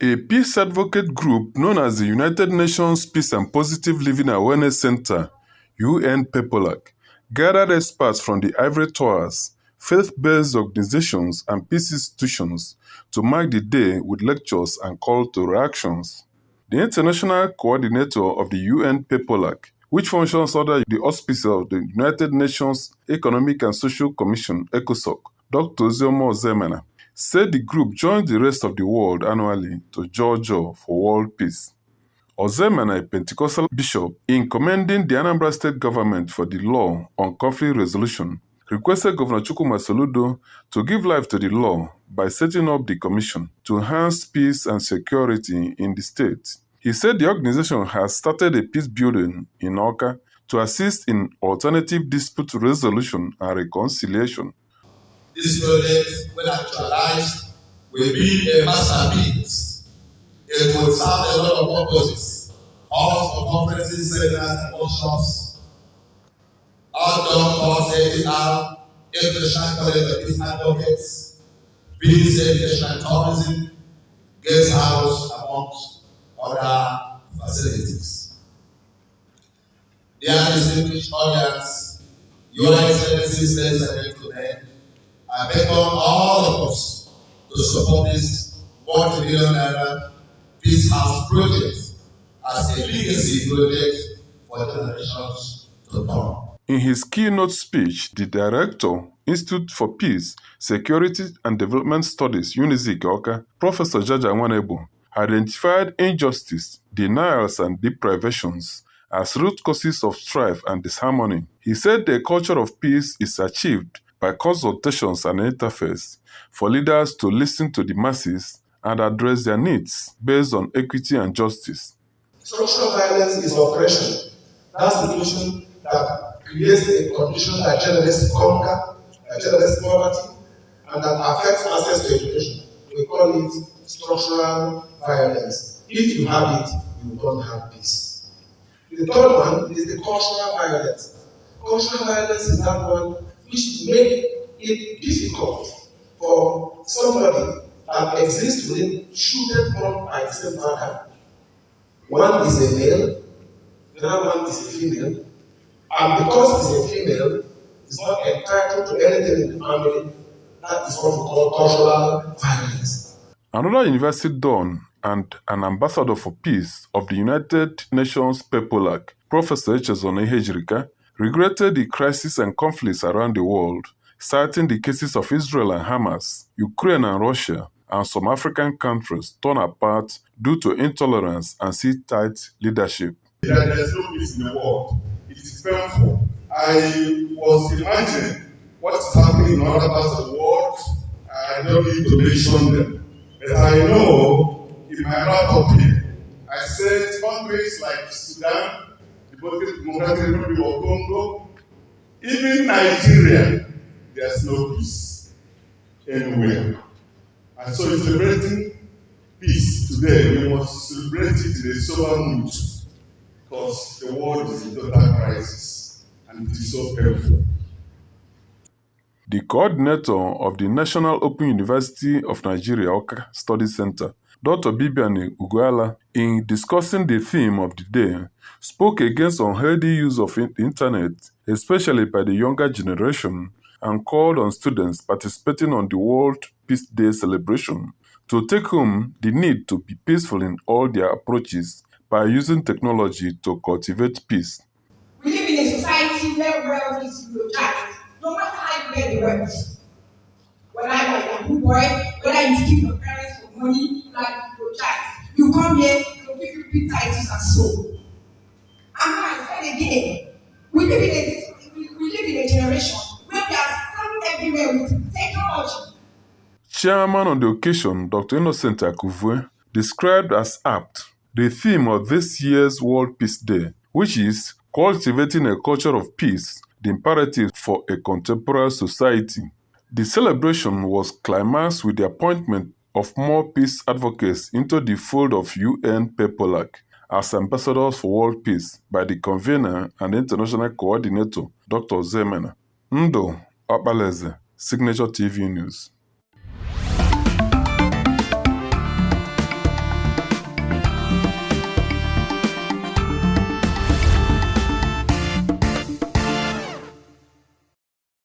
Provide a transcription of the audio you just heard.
A peace advocate group known as the United Nations Peace and Positive Living Awareness Center, UNPPOLAC, gathered experts from the Ivory Towers, faith-based organizations, and peace institutions to mark the day with lectures and call to actions. The international coordinator of the UNPPOLAC, which functions under the auspices of the United Nations Economic and Social Commission (ECOSOC), Dr. Zemena, said the group joins the rest of the world annually to Georgia for world peace. Ozemena, a Pentecostal bishop, in commending the Anambra State government for the law on conflict resolution, requested Governor Chukwuma Soludo to give life to the law by setting up the commission to enhance peace and security in the state. He said the organization has started a peace building in Awka to assist in alternative dispute resolution and reconciliation. This project, when actualized, will be a masterpiece. It will serve a lot of purposes. Halls for conferences, seminars, and workshops, outdoor courses, international college of peace advocates, peace education and tourism, guest house, amongst other facilities. Dear distinguished audience, Your Excellencies, ladies and gentlemen, I beckon all of us to support this multi-billion-dollar peace house project as a legacy project for generations to come. In his keynote speech, the director, Institute for Peace, Security and Development Studies, UNIZIK Awka, Professor Jaja Nwanebo, identified injustice, denials, and deprivations as root causes of strife and disharmony. He said the culture of peace is achieved by consultations and interface for leaders to listen to the masses and address their needs based on equity and justice. Structural violence is oppression. That's the notion that creates a condition that generates hunger, that generates poverty, and that affects access to education. We call it structural violence. If you have it, you don't have peace. The third one is the cultural violence. Cultural violence is that one which make it difficult for somebody that exists within children born by the same father. One is a male, the other one is a female, and because it's a female, it's not entitled to anything in the family. That is what we call cultural violence. Another university don and an ambassador for peace of the United Nations PEPOLAC, Professor Echezona Ihejirika, regretted the crisis and conflicts around the world, citing the cases of Israel and Hamas, Ukraine and Russia, and some African countries torn apart due to intolerance and tight leadership. That there's no peace in the world. It is painful. I was imagining what is happening in other parts of the world. I don't need to mention them. But I know in my wrap-up here, I said countries like Sudan, Democratic Republic of Congo, even Nigeria, there's no peace anywhere. And so celebrating peace today, we must celebrate it in a sober mood because the world is in total crisis and it is so painful. The coordinator of the National Open University of Nigeria Awka Study Center, Dr. Bibiani Uguala, in discussing the theme of the day, spoke against unhealthy use of the internet, especially by the younger generation, and called on students participating on the World Peace Day celebration to take home the need to be peaceful in all their approaches by using technology to cultivate peace. We live in a society where wealth is prioritized, no matter how you get the wealth. Whether you are a good boy, whether you steal your parents for money, you like to prioritized. You come here, they'll give you big titles and so. And now I said again, we live in a generation where we are standing everywhere with technology. Chairman on the occasion, Dr. Innocent Akuvwe, described as apt the theme of this year's World Peace Day, which is cultivating a culture of peace, the imperative for a contemporary society. The celebration was climaxed with the appointment of more peace advocates into the fold of UNPPOLAC as ambassadors for world peace by the convener and international coordinator, Dr. Zemena. Ndo Okpalaeze, Signature TV News.